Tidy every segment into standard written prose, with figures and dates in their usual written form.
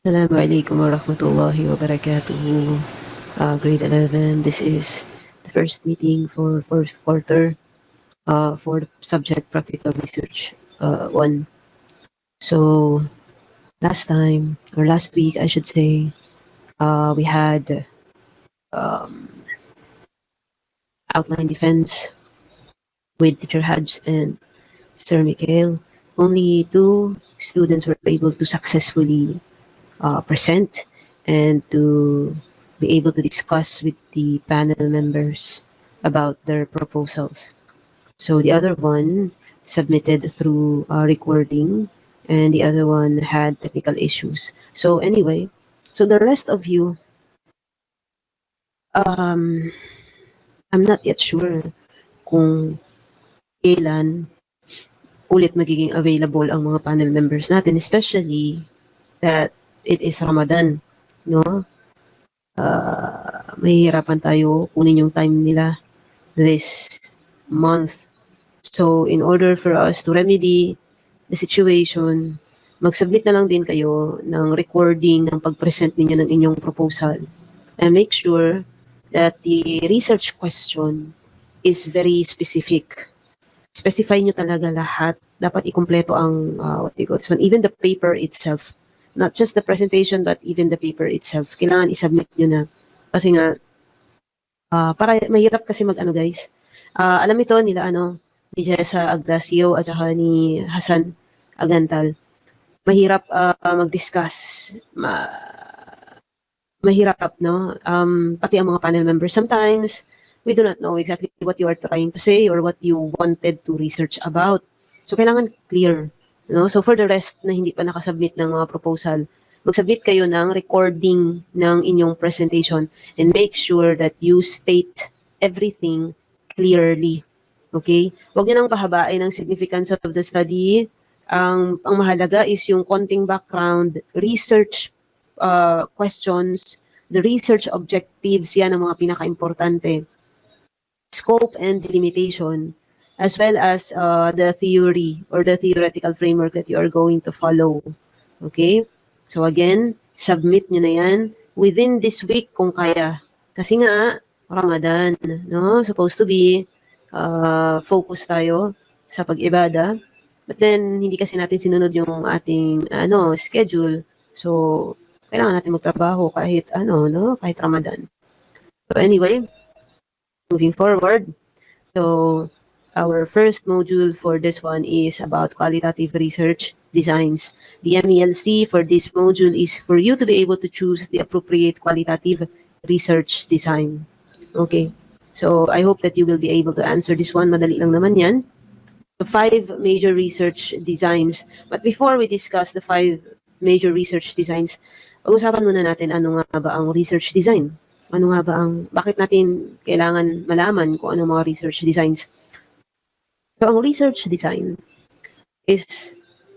Assalamualaikum warahmatullahi wabarakatuh. Grade 11, this is the first meeting for first quarter for the subject Practical Research 1. So last time, or last week I should say, we had outline defense with Teacher Hadj and Sir Mikhail. Only 2 students were able to successfully present and to be able to discuss with the panel members about their proposals. So the other one submitted through recording, and the other one had technical issues. So anyway, so the rest of you, I'm not yet sure kung kailan ulit magiging available ang mga panel members natin, especially that it is Ramadan, no? Mahihirapan tayo kunin yung time nila this month. So, in order for us to remedy the situation, mag-submit na lang din kayo ng recording ng pag-present ninyo ng inyong proposal. And make sure that the research question is very specific. Specify nyo talaga lahat. Dapat ikumpleto ang, what do you call this one, even the paper itself. Not just the presentation, but even the paper itself. Kailangan isubmit nyo na. Kasi nga, para mahirap kasi mag-ano guys. Alam ito nila ni Jessa Agdacio at saka ni Hasan Agantal. Mahirap mag-discuss. Mahirap, no? Pati ang mga panel members. Sometimes, we do not know exactly what you are trying to say or what you wanted to research about. So, kailangan clear. No? So, for the rest na hindi pa nakasubmit ng mga proposal, mag-submit kayo ng recording ng inyong presentation and make sure that you state everything clearly. Okay? Huwag nyo nang pahabain ang significance of the study. Ang mahalaga is yung konting background, research questions, the research objectives, yan ang mga pinaka-importante. Scope and limitation, as well as the theory or the theoretical framework that you are going to follow. Okay? So again, submit nyo na yan within this week kung kaya. Kasi nga, Ramadan, no? Supposed to be focus tayo sa pag-ibada. But then, hindi kasi natin sinunod yung ating schedule. So, kailangan natin magtrabaho kahit kahit Ramadan. So anyway, moving forward. So, our first module for this one is about qualitative research designs. The MELC for this module is for you to be able to choose the appropriate qualitative research design. Okay. So, I hope that you will be able to answer this one. Madali lang naman yan. The 5 major research designs. But before we discuss the 5 major research designs, pag-usapan muna natin ano nga ba ang research design. Ano nga ba bakit natin kailangan malaman kung ano mga research designs. So, ang research design it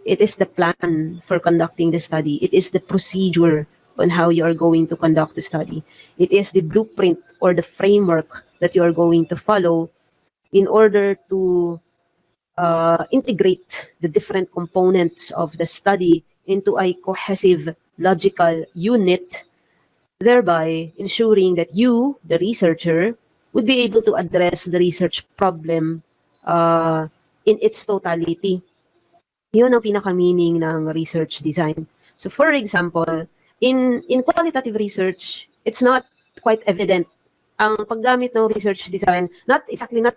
is the plan for conducting the study. It is the procedure on how you are going to conduct the study. It is the blueprint or the framework that you are going to follow in order to integrate the different components of the study into a cohesive, logical unit, thereby ensuring that you, the researcher, would be able to address the research problem in its totality. Yun ang pinaka-meaning ng research design. So for example, in qualitative research, it's not quite evident. Ang paggamit ng research design, not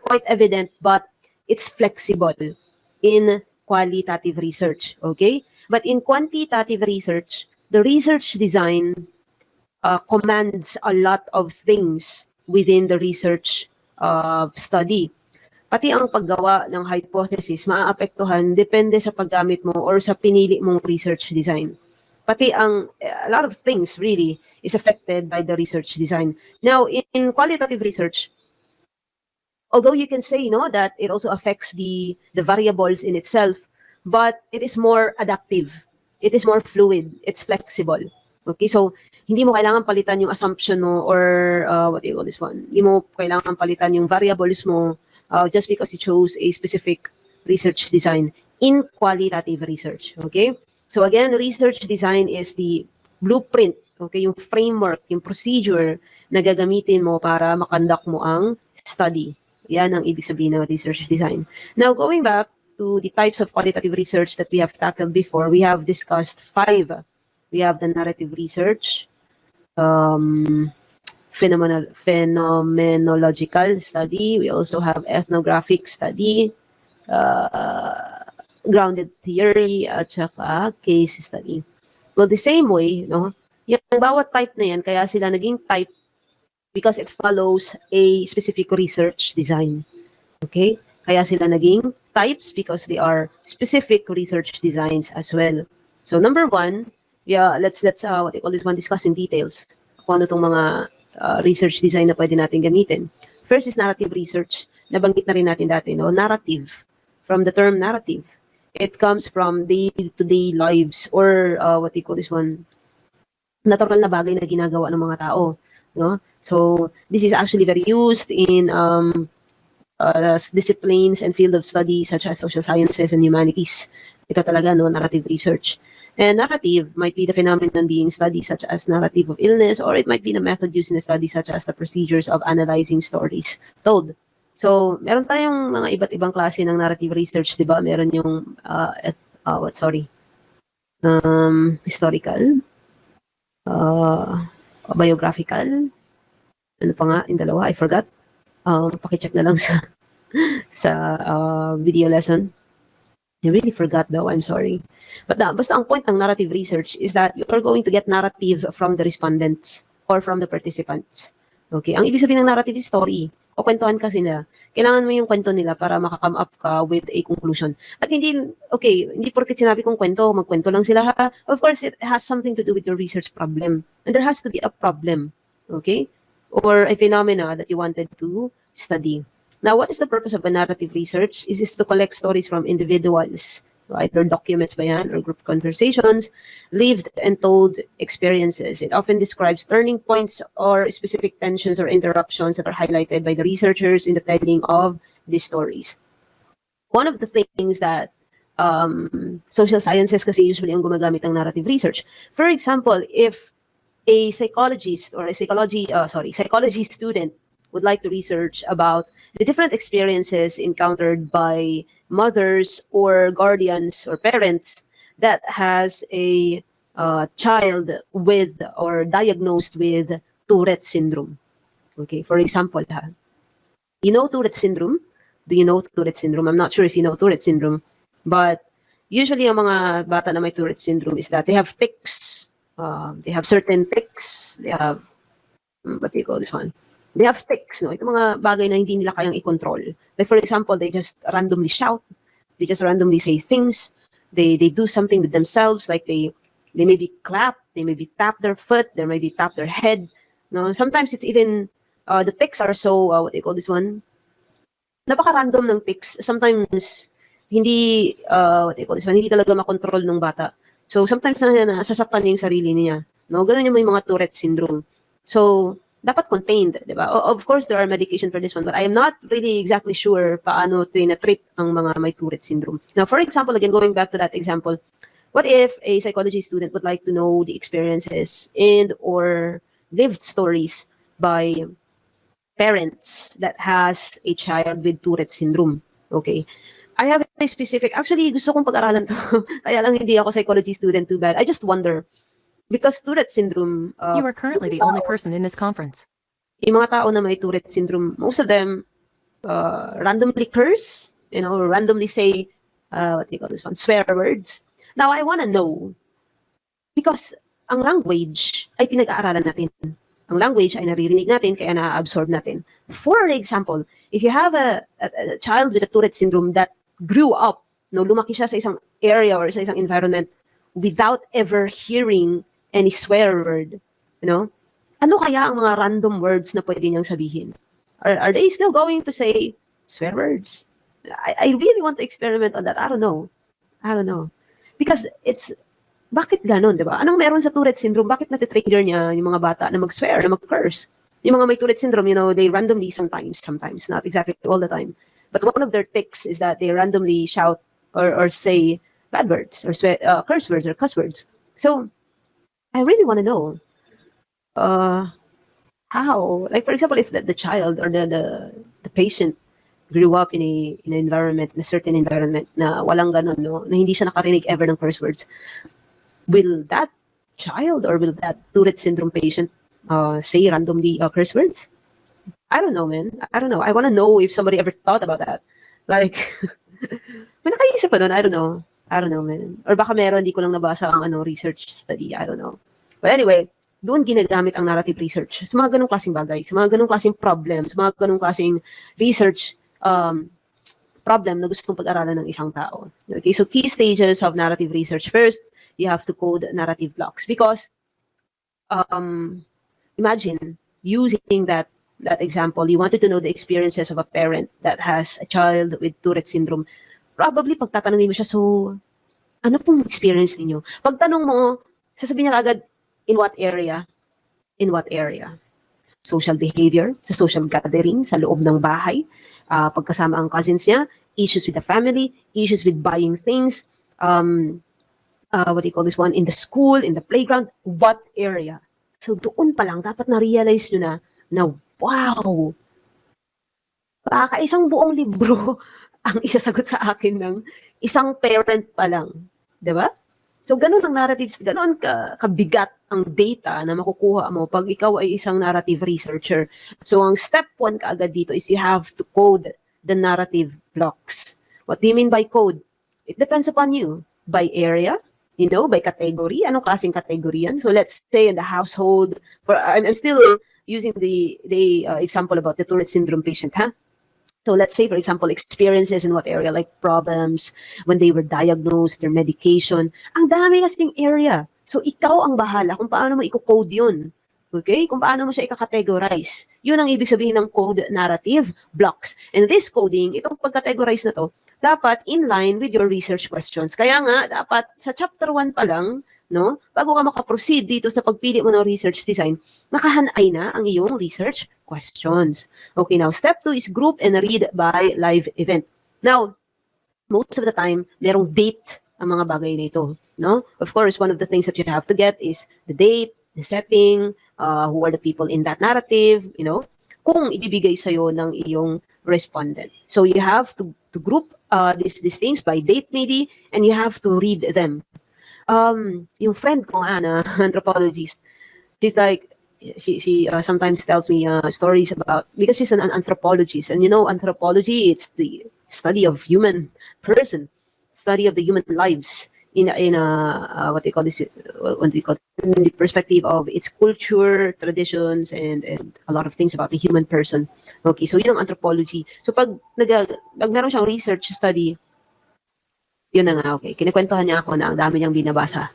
quite evident, but it's flexible in qualitative research, okay? But in quantitative research, the research design commands a lot of things within the research study. Pati ang paggawa ng hypothesis, maaapektuhan depende sa paggamit mo or sa pinili mong research design. Pati a lot of things really is affected by the research design. Now, in qualitative research, although you can say that it also affects the variables in itself, but it is more adaptive. It is more fluid. It's flexible. Okay, so hindi mo kailangan palitan yung assumption mo or what do you call this one? Hindi mo kailangan palitan yung variables mo just because you chose a specific research design in qualitative research. Okay, so again, research design is the blueprint, okay, yung framework, yung procedure na gagamitin mo para makonduct mo ang study. Yan ang ibig sabihin ng research design. Now, going back to the types of qualitative research that we have tackled before, we have discussed 5. We have the narrative research, phenomenological study. We also have ethnographic study, grounded theory, at saka case study. Well, the same way, no? Yung bawat type na yan, kaya sila naging type because it follows a specific research design. Okay? Kaya sila naging types because they are specific research designs as well. So number 1, yeah, let's what they call this one, discuss in details kung ano tong mga research design na pwede natin gamitin. First is narrative research. Nabanggit na rin natin dati, no? Narrative. From the term narrative. It comes from day-to-day lives or what they call this one, natural na bagay na ginagawa ng mga tao, no? So this is actually very used in disciplines and field of study such as social sciences and humanities. Ito talaga, no, narrative research. And narrative might be the phenomenon being studied, such as narrative of illness, or it might be the method used in a study, such as the procedures of analyzing stories told. So, meron tayong mga iba't ibang klase ng narrative research, di ba? Meron yung historical, biographical, ano pa nga, yung dalawa, I forgot. Pakicheck na lang sa video lesson. I really forgot though, I'm sorry. But basta ang point ng narrative research is that you are going to get narrative from the respondents or from the participants. Okay, ang ibig sabihin ng narrative is story. O kwentuhan kasi nila. Kailangan mo yung kwento nila para makakome up ka with a conclusion. At hindi porket sinabi kong kwento, magkwento lang sila ha. Of course, it has something to do with your research problem. And there has to be a problem. Okay? Or a phenomena that you wanted to study. Now, what is the purpose of a narrative research? Is to collect stories from individuals, either documents ba yan or group conversations, lived and told experiences. It often describes turning points or specific tensions or interruptions that are highlighted by the researchers in the telling of these stories. One of the things that social sciences kasi usually ang gumagamit ng narrative research. For example, if a psychologist or a psychology student would like to research about the different experiences encountered by mothers or guardians or parents that has a child with or diagnosed with Tourette syndrome. Okay, for example, you know Tourette syndrome? Do you know Tourette syndrome? I'm not sure if you know Tourette syndrome, but usually ang mga bata na may Tourette syndrome is that they have tics. They have certain tics. They have, what do you call this one? They have tics, no? Ito mga bagay na hindi nila kayang i-control. Like for example, they just randomly shout. They just randomly say things. They do something with themselves, like they maybe clap, they maybe tap their foot, they maybe tap their head. No, sometimes it's even the tics are so what do you call this one? Napaka-random ng tics. Sometimes hindi what do you call this one? Hindi talaga makontrol ng bata. So sometimes nasasaktan niya yung sarili niya. No, ganun yung may mga Tourette syndrome. So dapat contained, di ba? Of course, there are medication for this one, but I am not really exactly sure paano treat ang mga may Tourette syndrome. Now, for example, again, going back to that example, what if a psychology student would like to know the experiences and or lived stories by parents that has a child with Tourette syndrome? Okay. I have a specific, actually, gusto kong pag-aralan to. Kaya lang hindi ako psychology student, too bad. I just wonder, because Tourette syndrome... you are currently the only person in this conference. Yung mga tao na may Tourette syndrome, most of them randomly curse, randomly say, what do you call this one, swear words. Now, I want to know, because ang language ay pinag-aaralan natin. Ang language ay naririnig natin, kaya na-absorb natin. For example, if you have a child with a Tourette syndrome that grew up, lumaki siya sa isang area or sa isang environment without ever hearing any swear word, ano kaya ang mga random words na pwede niyang sabihin? Are they still going to say swear words? I really want to experiment on that. I don't know. Because bakit ganon, di ba? Anong meron sa Tourette syndrome? Bakit natitrigger niya yung mga bata na mag-swear, na mag-curse? Yung mga may Tourette syndrome, they randomly sometimes, not exactly all the time. But one of their tics is that they randomly shout or say bad words or swear, curse words or cuss words. So, I really want to know uh, how. Like for example, if the child or the patient grew up in an environment, in a certain environment na walang ganun, no, na hindi siya nakarinig ever ng curse words, will that child or will that Tourette syndrome patient say randomly curse words? I don't know, man. I don't know. I want to know if somebody ever thought about that. Like, may nakaisip pa nun? I don't know. I don't know, man. Or baka meron, di ko lang nabasa ang research study. I don't know. But anyway, doon ginagamit ang narrative research sa mga ganong klaseng bagay, sa mga ganong klaseng problem, sa mga ganong klaseng research problem na gustong pag-aralan ng isang tao. Okay, so key stages of narrative research. First, you have to code narrative blocks because imagine using that example. You wanted to know the experiences of a parent that has a child with Tourette syndrome. Probably pagtatanungin mo siya, so ano pong experience ninyo? Pagtanong mo, sasabihin niya agad, in what area? In what area? Social behavior, sa social gathering, sa loob ng bahay, pagkasama ang cousins niya, issues with the family, issues with buying things, what do you call this one, in the school, in the playground, what area? So doon pa lang, dapat na-realize nyo na wow, baka isang buong libro ang isasagot sa akin ng isang parent pa lang. Diba? So, ganun ang narratives, ganun kabigat ang data na makukuha mo pag ikaw ay isang narrative researcher. So, ang step 1 kaagad dito is you have to code the narrative blocks. What do you mean by code? It depends upon you. By area, by category. Anong klaseng category yan? So, let's say in the household, I'm still using the example about the Tourette syndrome patient, huh? So let's say, for example, experiences in what area, like problems, when they were diagnosed, their medication. Ang dami kasing area. So ikaw ang bahala kung paano mo i-code yun. Okay? Kung paano mo siya i-categorize. Yun ang ibig sabihin ng code narrative blocks. And this coding, itong pag-categorize na to, dapat in line with your research questions. Kaya nga, dapat sa chapter 1 pa lang, no, bago ka makaproceed dito sa pagpili mo ng research design, nakahanay na ang iyong research questions. Okay, now step 2 is group and read by live event. Now, most of the time, merong date ang mga bagay nito, no? Of course, one of the things that you have to get is the date, the setting, who are the people in that narrative, kung ibibigay sa'yo ng iyong respondent. So you have to group these things by date maybe, and you have to read them. Yung friend ko na anthropologist, she's like, she sometimes tells me stories about, because she's an anthropologist, and anthropology, it's the study of human person, study of the human lives in what they call this, in the perspective of its culture, traditions, and a lot of things about the human person. Okay, so yun ang anthropology. So pag meron siyang research study, yun na nga, okay. Kinikwentuhan niya ako na ang dami niyang binabasa.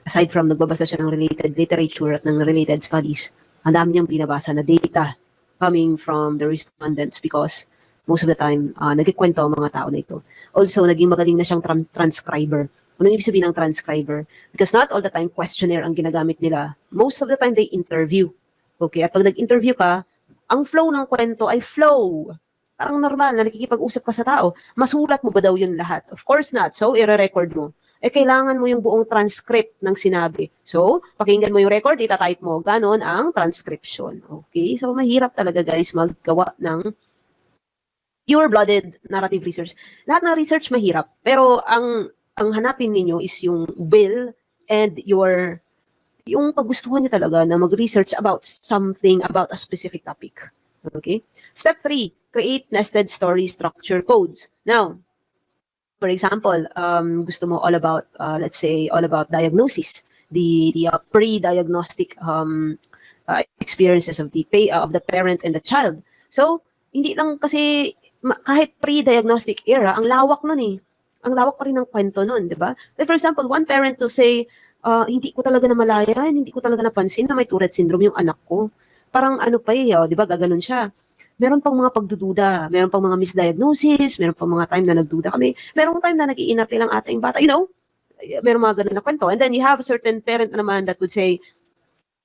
Aside from nagbabasa siya ng related literature at ng related studies, ang dami niyang binabasa na data coming from the respondents because most of the time, nagkikwento ang mga tao na ito. Also, naging magaling na siyang transcriber. Ano ibig sabihin ng transcriber? Because not all the time questionnaire ang ginagamit nila. Most of the time, they interview. Okay? At pag nag-interview ka, ang flow ng kwento ay flow. Parang normal na nakikipag-usap ka sa tao. Masulat mo ba daw yun lahat? Of course not. So, i-record mo. Kailangan mo yung buong transcript ng sinabi. So, pakinggan mo yung record, itatype mo. Ganon ang transcription. Okay? So, mahirap talaga guys maggawa ng pure-blooded narrative research. Lahat ng research mahirap. Pero ang hanapin ninyo is yung will and yung pagustuhan niyo talaga na mag-research about something, about a specific topic. Okay? Step 3, create nested story structure codes. Now, for example, gusto mo all about, let's say, all about diagnosis, the pre-diagnostic experiences of the parent and the child. So, hindi lang kasi, kahit pre-diagnostic era, ang lawak nun eh. Ang lawak pa rin ng kwento nun, di ba? Like for example, one parent will say, hindi ko talaga namalayan, hindi ko talaga napansin na may Tourette syndrome yung anak ko. Parang ano pa eh, di ba, gaganon siya. Meron pang mga pagdududa, meron pang mga misdiagnosis, meron pang mga time na nagduda kami, merong time na nag-iinarte lang ating bata, meron mga ganun na kwento. And then you have a certain parent naman that would say,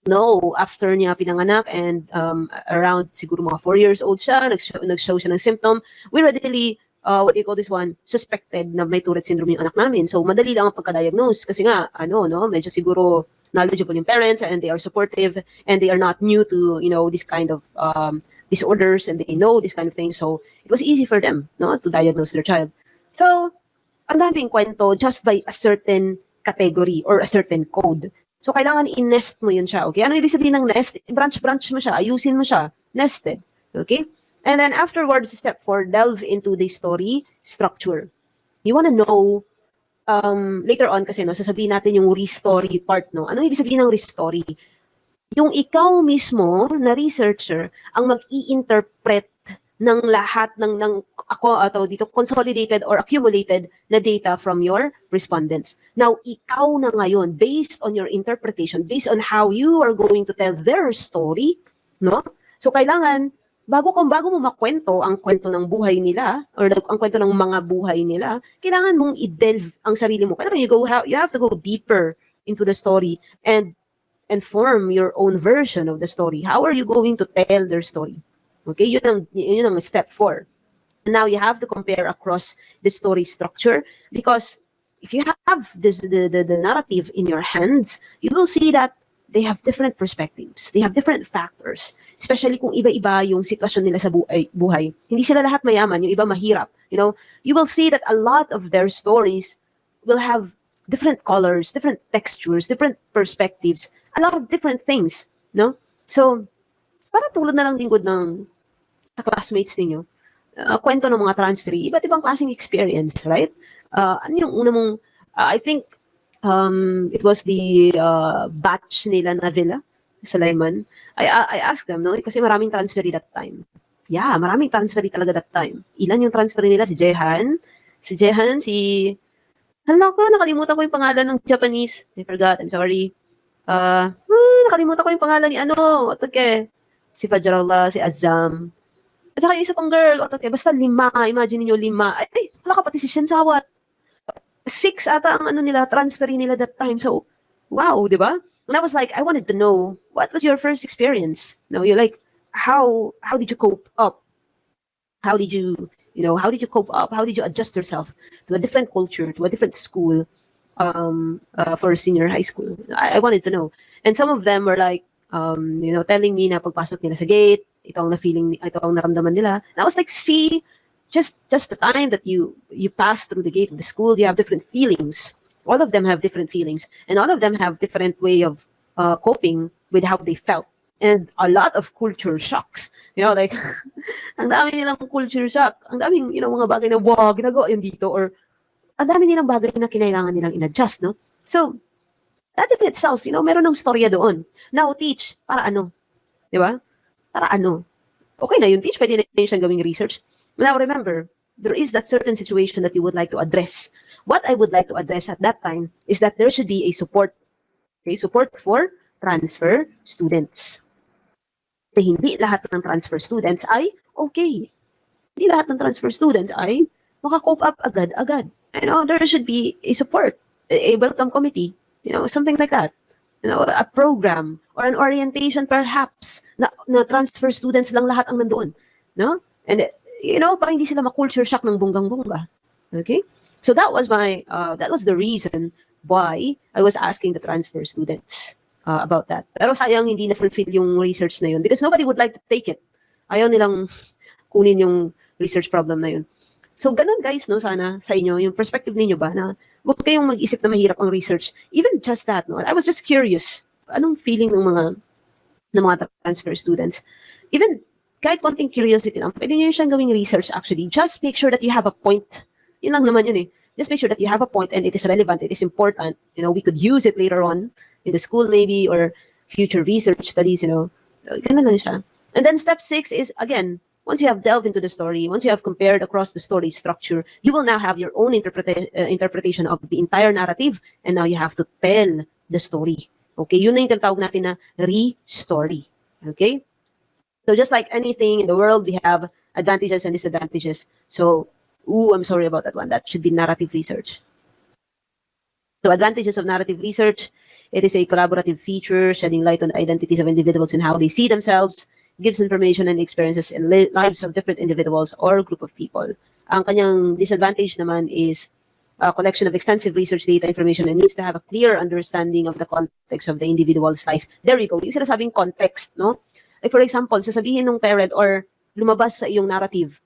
no, after niya pinanganak and around siguro mga 4 years old siya, nag-show siya ng symptom, we readily, what do you call this one, suspected na may Tourette syndrome yung anak namin. So, madali lang ang pagka-diagnose kasi nga, medyo siguro knowledgeable yung parents and they are supportive and they are not new to, this kind of disorders and they know this kind of thing. So it was easy for them, no, to diagnose their child. So ang daming kwento just by a certain category or a certain code. So kailangan i-nest mo yun siya. Okay? Ano ibig sabihin ng nest? Branch mo siya, ayusin mo siya. Nested. Okay? And then afterwards, step 4, delve into the story structure. You want to know later on kasi, no, sasabihin natin yung restory part, no? Anong ibig sabihin ng restory? Yung ikaw mismo na researcher ang mag-i-interpret ng lahat ng ako atau dito consolidated or accumulated na data from your respondents. Now, ikaw na ngayon, based on your interpretation, based on how you are going to tell their story, no? So kailangan bago mo makwento ang kwento ng buhay nila or ang kwento ng mga buhay nila, kailangan mong i-delve ang sarili mo. Kailangan you have to go deeper into the story and form your own version of the story. How are you going to tell their story? Okay, yun ang step 4. Now you have to compare across the story structure because if you have the narrative in your hands, you will see that they have different perspectives. They have different factors. Especially kung iba-iba yung sitwasyon nila sa buhay. Hindi sila lahat mayaman, yung iba mahirap. You will see that a lot of their stories will have different colors, different textures, different perspectives, a lot of different things, no? So, para tulad na lang din good ng sa classmates ninyo, kwento ng mga transferee, iba't ibang klaseng experience, right? Ano yung una mong, I think, it was the batch nila na Villa sa Layman. I asked them, no? Kasi maraming transferee that time. Yeah, maraming transferee talaga that time. Ilan yung transferee nila? Si Jehan, hala ko, nakalimutan ko yung pangalan ng Japanese. I forgot, I'm sorry. Nakalimutan ko yung pangalan ni si Fajrallah, si Azam. At saka yung isa pang girl, basta 5. Imagine niyo 5. Ay, wala ka pati si Shinsawat. 6 ata ang transferee nila that time. So, wow, di ba? And I was like, I wanted to know, what was your first experience? Now, you're like, how did you cope up? How did you cope up? How did you adjust yourself to a different culture, to a different school, for senior high school? I wanted to know. And some of them were like, telling me na pagpasok nila sa gate, ito ang naramdaman nila. And I was like, see, just the time that you pass through the gate of the school, you have different feelings. All of them have different feelings, and all of them have different way of coping with how they felt, and a lot of culture shocks. Like, ang dami nilang culture shock. Ang daming, mga bagay na, wow, ginagawa yun dito, or ang dami nilang bagay na kinailangan nilang in-adjust, no? So, that in itself, meron ng storya doon. Now, teach, para ano? Di ba? Para ano? Okay na yun, teach, pwede na yun siyang gawing research. Now, remember, there is that certain situation that you would like to address. What I would like to address at that time is that there should be a support. Okay, support for transfer students. Kasi hindi lahat ng transfer students ay okay. Hindi lahat ng transfer students ay maka-cope up agad-agad. There should be a support, a welcome committee, something like that. A program or an orientation perhaps na transfer students lang lahat ang nandoon. No? And parang hindi sila ma-culture shock ng bonggang-bongga. Okay? So that was the reason why I was asking the transfer students about that. Pero sayang hindi na-fulfill yung research na yun because nobody would like to take it. Ayaw nilang kunin yung research problem na yun. So ganun guys, no, sana sa inyo, yung perspective ninyo ba na huwag kayong mag-isip na mahirap ang research. Even just that, no, I was just curious. Anong feeling ng mga transfer students? Even kahit konting curiosity lang, pwede nyo siyang gawing research actually. Just make sure that you have a point. Yun lang naman yun eh. Just make sure that you have a point and it is relevant, it is important. We could use it later on in the school maybe or future research studies, ganun lang siya. And then step 6 is, again, once you have delved into the story, once you have compared across the story structure, you will now have your own interpretation of the entire narrative and now you have to tell the story. Okay? Yun na yung tinatawag natin na re-story. Okay? So just like anything in the world, we have advantages and disadvantages. So, I'm sorry about that one. That should be narrative research. So advantages of narrative research, it is a collaborative feature shedding light on the identities of individuals and how they see themselves, gives information and experiences in lives of different individuals or group of people. Ang kanyang disadvantage naman is collection of extensive research data information and needs to have a clear understanding of the context of the individual's life. There you go. Yung sinasabing context, no? Like for example, sasabihin ng parent or lumabas sa iyong narrative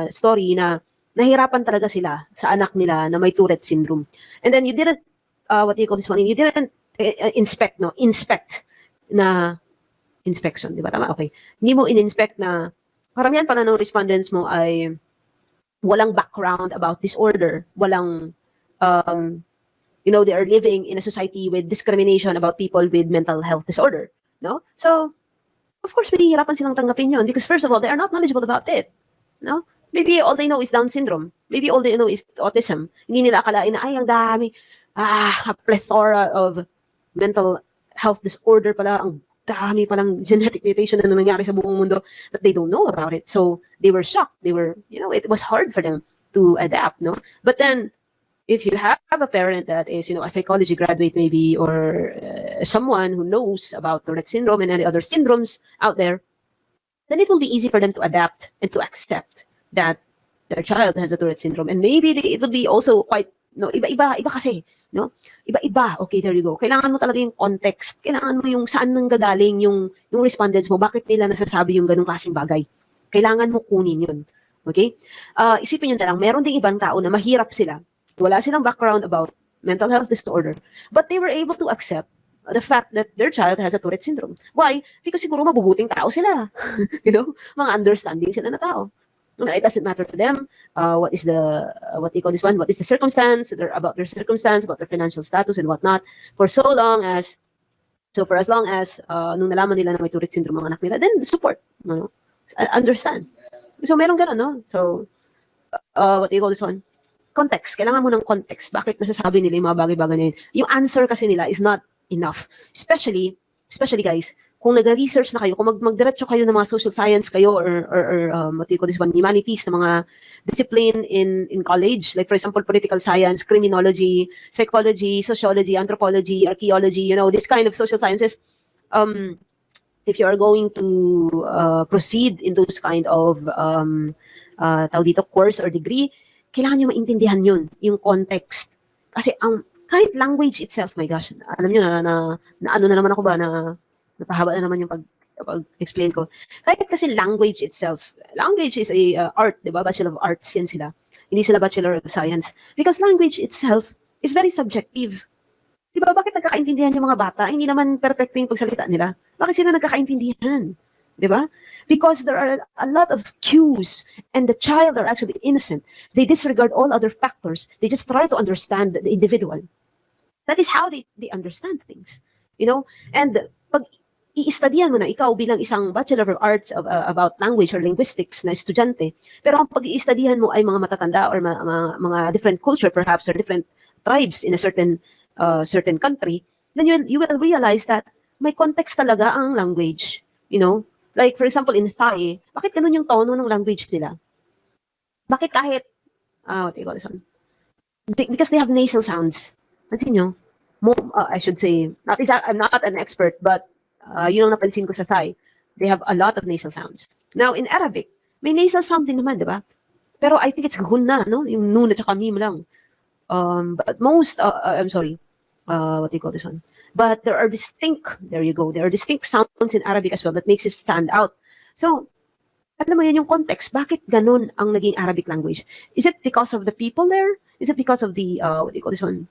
story na nahirapan talaga sila sa anak nila na may Tourette syndrome. And then you didn't, what do you call this one? You didn't inspect na inspection, di ba? Tama? Okay. Hindi mo in-inspect na karamihan pala ng respondents mo ay walang background about disorder, walang, they are living in a society with discrimination about people with mental health disorder, no? So, of course, mahihirapan silang tanggapin yun because first of all, they are not knowledgeable about it, no? Maybe all they know is Down syndrome. Maybe all they know is autism. Hindi nila akalain na, ay, ang dami, a plethora of mental health disorder pala, ang dami palang genetic mutation na nangyari sa buong mundo, but they don't know about it. So they were shocked. They were, it was hard for them to adapt, no? But then, if you have a parent that is, a psychology graduate maybe, or someone who knows about Tourette syndrome and any other syndromes out there, then it will be easy for them to adapt and to accept that their child has a Tourette syndrome. And maybe it will be also quite, iba kasi, no? Iba-iba. Okay, there you go. Kailangan mo talaga yung context. Kailangan mo yung saan nang gagaling yung respondents mo. Bakit nila nasasabi yung ganung klaseng bagay? Kailangan mo kunin yun. Okay? Isipin nyo na lang, meron ding ibang tao na mahirap sila. Wala silang background about mental health disorder. But they were able to accept the fact that their child has a Tourette syndrome. Why? Because siguro mabubuting tao sila. Mga understanding sila na tao. It doesn't matter to them what is the what they call this one, what is the circumstance, about their circumstance, about their financial status and whatnot. For as long as nung nalaman nila na may Tourette syndrome ang anak nila, then support, understand. So meron ganun, no? So what do you call this one? Context. Kailangan mo ng context. Bakit nasasabi nila yung mga bagay-bagay na yun? Yung answer kasi nila is not enough. Especially guys, kung nag-research na kayo, kung magdiretso kayo ng mga social science kayo or what do you call this one, humanities, na mga discipline in college, like for example, political science, criminology, psychology, sociology, anthropology, archaeology, this kind of social sciences, if you are going to proceed in those kind of course or degree, kailangan nyo maintindihan yun, yung context. Kasi kahit language itself, my gosh, alam nyo na ano na naman ako ba, na napahaba na naman yung pag-explain ko. Kahit kasi language itself, language is a art, di ba? Bachelor of Arts yan sila. Hindi sila Bachelor of Science. Because language itself is very subjective. Di ba? Bakit nagkakaintindihan yung mga bata? Hindi naman perfecto yung pagsalita nila. Bakit sila nagkakaintindihan? Di ba? Because there are a lot of cues and the child are actually innocent. They disregard all other factors. They just try to understand the individual. That is how they understand things. And pag i-studian mo na ikaw bilang isang Bachelor of Arts about language or linguistics na estudyante, pero ang pag-i-studihan mo ay mga matatanda or mga different culture perhaps or different tribes in a certain country, then you will realize that may context talaga ang language. Like for example in Thai, bakit ganun yung tono ng language nila? Bakit kahit what do you call this one? Because they have nasal sounds. Pansin nyo? I should say, I'm not an expert, but yun ang napansin ko sa Thai. They have a lot of nasal sounds. Now, in Arabic, may nasal sound din naman, di ba? Pero I think it's ghun na, no? Yung nun at saka mim lang. But most, I'm sorry, what do you call this one? But there are distinct sounds in Arabic as well that makes it stand out. So, alam mo yun yung context. Bakit ganun ang naging Arabic language? Is it because of the people there? Is it because of the, what do you call this one?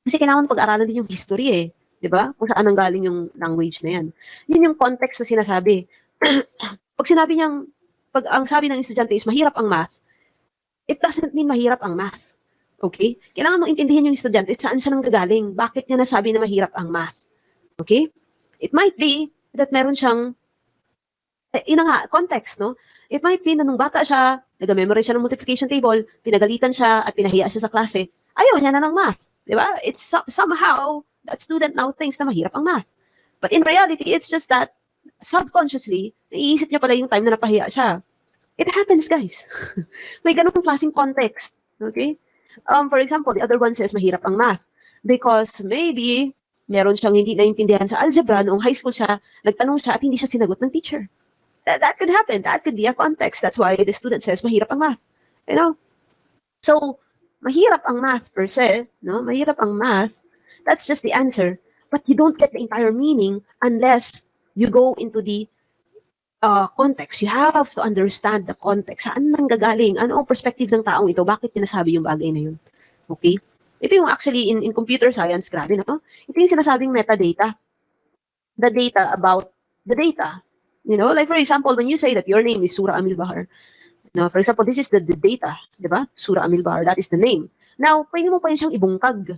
Kasi kailangan pag-aralan din yung history eh. Di ba? Kung saan ang galing yung language na yan. Yun yung context na sinasabi. Pag ang sabi ng estudyante is mahirap ang math, it doesn't mean mahirap ang math. Okay? Kailangan mong intindihin yung estudyante saan siya nanggagaling. Bakit niya nasabi na mahirap ang math. Okay? It might be that meron siyang context, no? It might be na nung bata siya, nag-memorize siya ng multiplication table, pinagalitan siya at pinahiya siya sa klase, ayaw niya na ng math. Di ba? It's somehow that student now thinks na mahirap ang math. But in reality, it's just that subconsciously, naiisip niya pala yung time na napahiya siya. It happens, guys. May ganung klaseng context. Okay? For example, the other one says mahirap ang math because maybe meron siyang hindi naintindihan sa algebra noong high school siya, nagtanong siya at hindi siya sinagot ng teacher. That could happen. That could be a context. That's why the student says mahirap ang math. So, mahirap ang math per se, no? Mahirap ang math. That's just the answer. But you don't get the entire meaning unless you go into the context. You have to understand the context. Saan nanggagaling? Ano ang perspective ng taong ito? Bakit sinasabi yung bagay na yun? Okay? Ito yung actually in computer science, grabe, no? Ito yung sinasabing metadata. The data about the data. You know, like for example, when you say that your name is Surah Amil Bahar, no, for example, this is the data, di ba? Surah Amil Bahar, that is the name. Now, pwede mo pa yun siyang ibungkag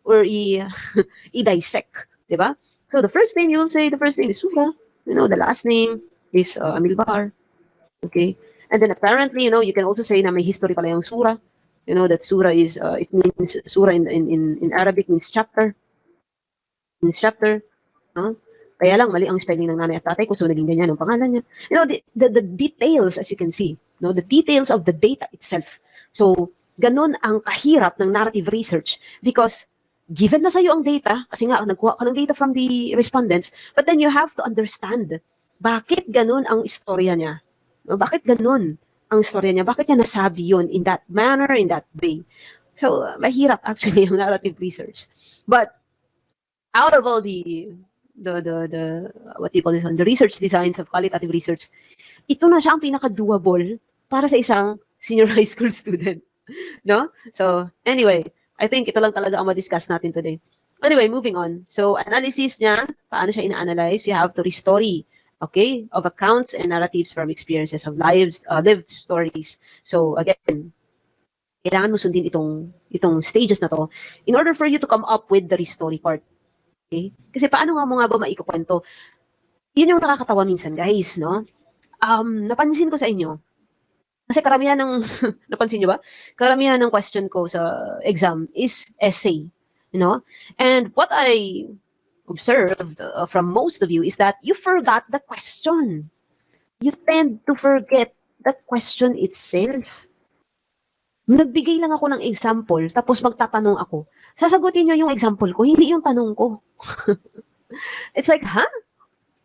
or i-dissect, di ba? So the first name, you'll say the first name is Surah. You know, the last name is Amil Bahar. Okay? And then apparently, you know, you can also say na may history pala yung surah. You know, that surah is, it means, surah in Arabic means chapter. Means chapter. No? Kaya lang, mali ang spelling ng nanay at tatay ko, so naging ganyan ang pangalan niya. You know, the details, as you can see, no, the details of the data itself. So, ganun ang kahirap ng narrative research because given na sa'yo ang data, kasi nga, nagkuha ka ng data from the respondents, but then you have to understand bakit ganun ang istorya niya. No? Bakit ganun ang istorya niya? Bakit niya nasabi yun in that manner, in that way? So, mahirap actually yung narrative research. But, out of all the what do you call this one, the research designs of qualitative research, ito na siya ang pinaka-doable para sa isang senior high school student. No? So, anyway, I think ito lang talaga ang ma-discuss natin today. Anyway, moving on. So, analysis niya, paano siya ina-analyze? You have to restory, okay, of accounts and narratives from experiences of lived stories. So, again, kailangan mo sundin itong stages na to in order for you to come up with the restory part. Okay? Kasi paano nga mo nga ba maikukwento? Yun yung nakakatawa minsan, guys, no? Napansin ko sa inyo, kasi karamihan ng, napansin nyo ba? Karamihan ng question ko sa exam is essay, you know? And what I observed from most of you is that you forgot the question. You tend to forget the question itself. Nagbigay lang ako ng example, tapos magtatanong ako. Sasagutin nyo yung example ko, hindi yung tanong ko. It's like, huh?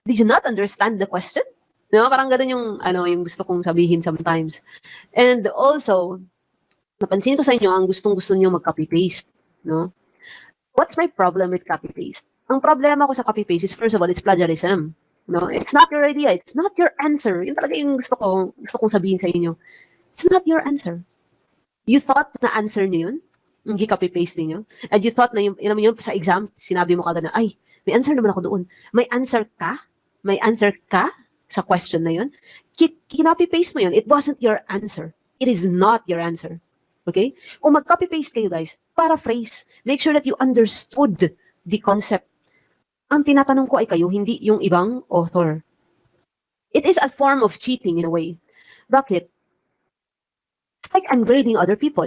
Did you not understand the question? No, parang ganun yung gusto kong sabihin sometimes. And also, napansin ko sa inyo, ang gustong-gusto niyo mag-copy-paste, no? What's my problem with copy-paste? Ang problema ko sa copy-paste is, first of all, it's plagiarism. No, it's not your idea, it's not your answer. Yun talaga yung gusto kong sabihin sa inyo. It's not your answer. You thought na answer niyo yun? Yung copy-paste niyo? And you thought na yung sa exam, sinabi mo kagad na, ay, may answer naman ako doon. May answer ka? May answer ka sa question na yun? Kinopy-paste mo yun. It wasn't your answer. It is not your answer. Okay? Kung mag-copy-paste kayo, guys, paraphrase. Make sure that you understood the concept. Ang tinatanong ko ay kayo, hindi yung ibang author. It is a form of cheating in a way. Bakit? It's like I'm grading other people.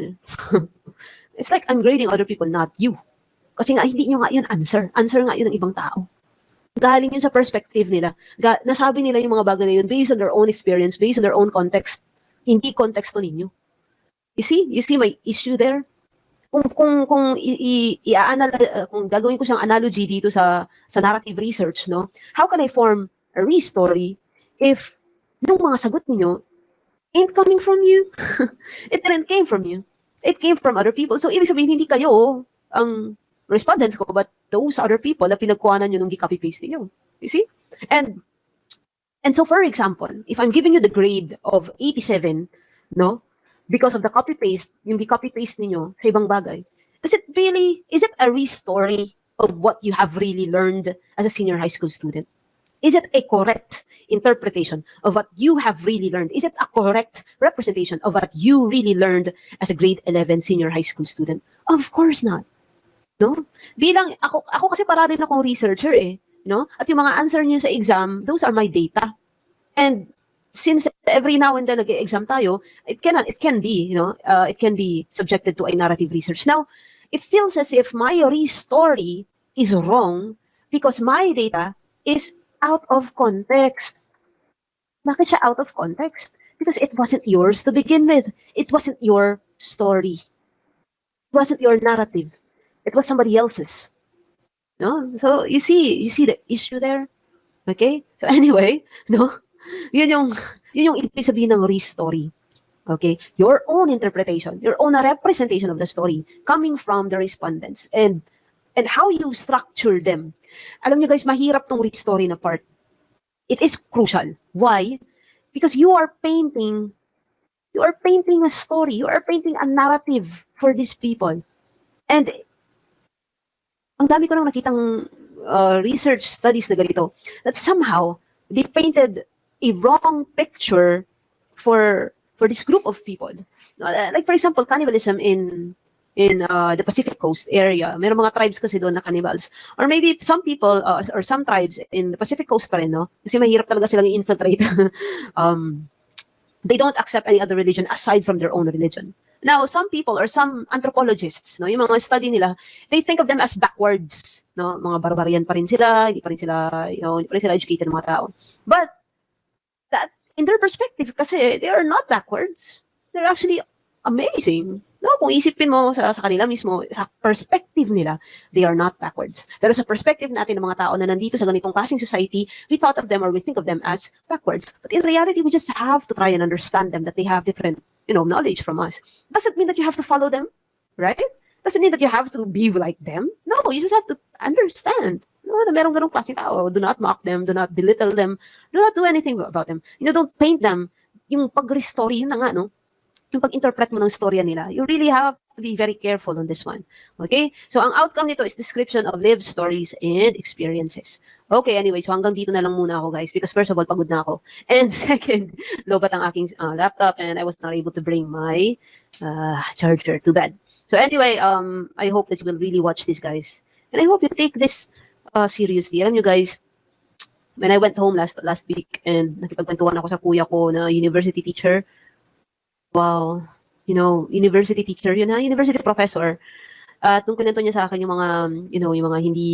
It's like I'm grading other people, not you. Kasi nga, hindi nyo nga yun answer. Answer nga yun ng ibang tao. Galing yun sa perspective nila. Nasabi nila yung mga bagay na yun based on their own experience, based on their own context. Hindi konteksto ninyo. You see my issue there? Kung gagawin ko siyang analogy dito sa narrative research, no? How can I form a re-story if yung mga sagot niyo ain't coming from you? It didn't came from you. It came from other people. So, ibig sabihin, hindi kayo ang respondents ko, but those other people na pinagkuhanan nyo nung copy-paste niyo. You see? And so, for example, if I'm giving you the grade of 87, no? Because of the copy-paste, yung copy-paste niyo sa ibang bagay, is it a re-story of what you have really learned as a senior high school student? Is it a correct interpretation of what you have really learned? Is it a correct representation of what you really learned as a grade 11 senior high school student? Of course not. No? Bilang ako kasi para rin akong researcher no? At yung mga answer niyo sa exam, those are my data. And since every now and then nag-exam tayo, it can be, it can be subjected to a narrative research. Now, it feels as if my re-story is wrong because my data is out of context. Bakit siya out of context? Because it wasn't yours to begin with. It wasn't your story. It wasn't your narrative. It was somebody else's. No? So, you see the issue there? Okay? So, anyway, no? Yun yung ibig sabihin ng re-story. Okay, your own interpretation, your own representation of the story coming from the respondents, and how you structure them. Alam nyo guys, mahirap tong story na part. It is crucial. Why? Because you are painting a story, you are painting a narrative for these people. And ang dami ko nang nakitang research studies na ganito, that somehow they painted a wrong picture for this group of people. Like for example, cannibalism in the Pacific Coast area. Merong mga tribes kasi doon na cannibals. Or maybe some people or some tribes in the Pacific Coast pa rin, no? Kasi mahirap talaga silang i-infiltrate. They don't accept any other religion aside from their own religion. Now, some people or some anthropologists, no, yung mga study nila, they think of them as backwards, no? Mga barbarian pa rin sila, hindi pa rin sila, hindi pa rin sila educated ng mga tao. But that in their perspective kasi they are not backwards. They're actually amazing. No, kung isipin mo sa kanila mismo, sa perspective nila, they are not backwards. Pero sa perspective natin ng mga tao na nandito sa ganitong klaseng society, we thought of them or we think of them as backwards. But in reality, we just have to try and understand them, that they have different, knowledge from us. Doesn't mean that you have to follow them, right? Doesn't mean that you have to be like them. No, you just have to understand. No, na merong ganong klaseng tao. Do not mock them, do not belittle them, do not do anything about them. Don't paint them. Yung pag-restory, yun na nga, no? Yung pag-interpret mo ng storya nila, you really have to be very careful on this one. Okay? So, ang outcome nito is description of lived stories and experiences. Okay, anyway, so hanggang dito na lang muna ako, guys, because first of all, pagod na ako. And second, lobat ang aking laptop and I was not able to bring my charger to bed. So anyway, I hope that you will really watch this, guys. And I hope you take this seriously. Alam nyo, guys, when I went home last week and nakipagkwentuhan ako sa kuya ko na university teacher, wow, university teacher yun, university professor. At nung kinento niya sa akin yung mga, yung mga hindi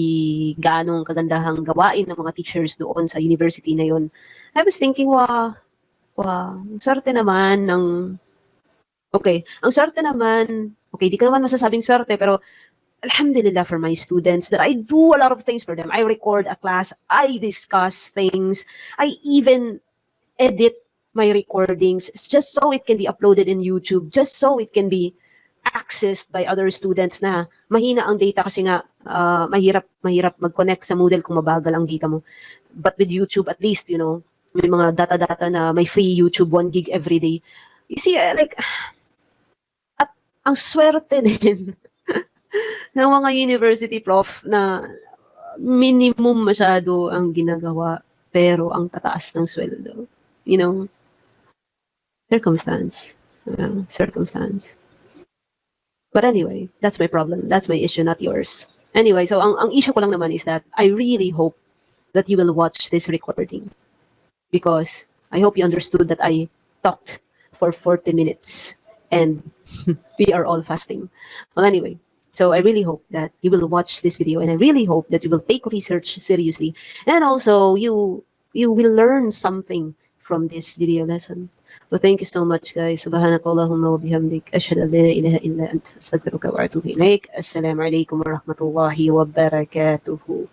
ganong kagandahang gawain ng mga teachers doon sa university na yun, I was thinking, wow, ang swerte naman ng, ang swerte naman, di ka naman masasabing swerte, pero alhamdulillah for my students that I do a lot of things for them. I record a class, I discuss things, I even edit my recordings just so it can be uploaded in YouTube, just so it can be accessed by other students na mahina ang data kasi nga mahirap mag-connect sa Moodle kung mabagal ang data mo. But with YouTube, at least, may mga data na may free YouTube 1 gig every day. You see, at ang swerte din ng mga university prof na minimum masyado ang ginagawa pero ang tataas ng sweldo. Circumstance. But anyway, that's my problem. That's my issue, not yours. Anyway, so ang issue ko lang naman is that I really hope that you will watch this recording because I hope you understood that I talked for 40 minutes and we are all fasting. Well, anyway, so I really hope that you will watch this video and I really hope that you will take research seriously and also you will learn something from this video lesson. So thank you so much, guys. Subhanakallahumma wa bihamdik. Ashhadu an la ilaha illa anta. Astaghfiruka wa atubu ilaik. Assalamu alaikum wa rahmatullahi wa barakatuhu.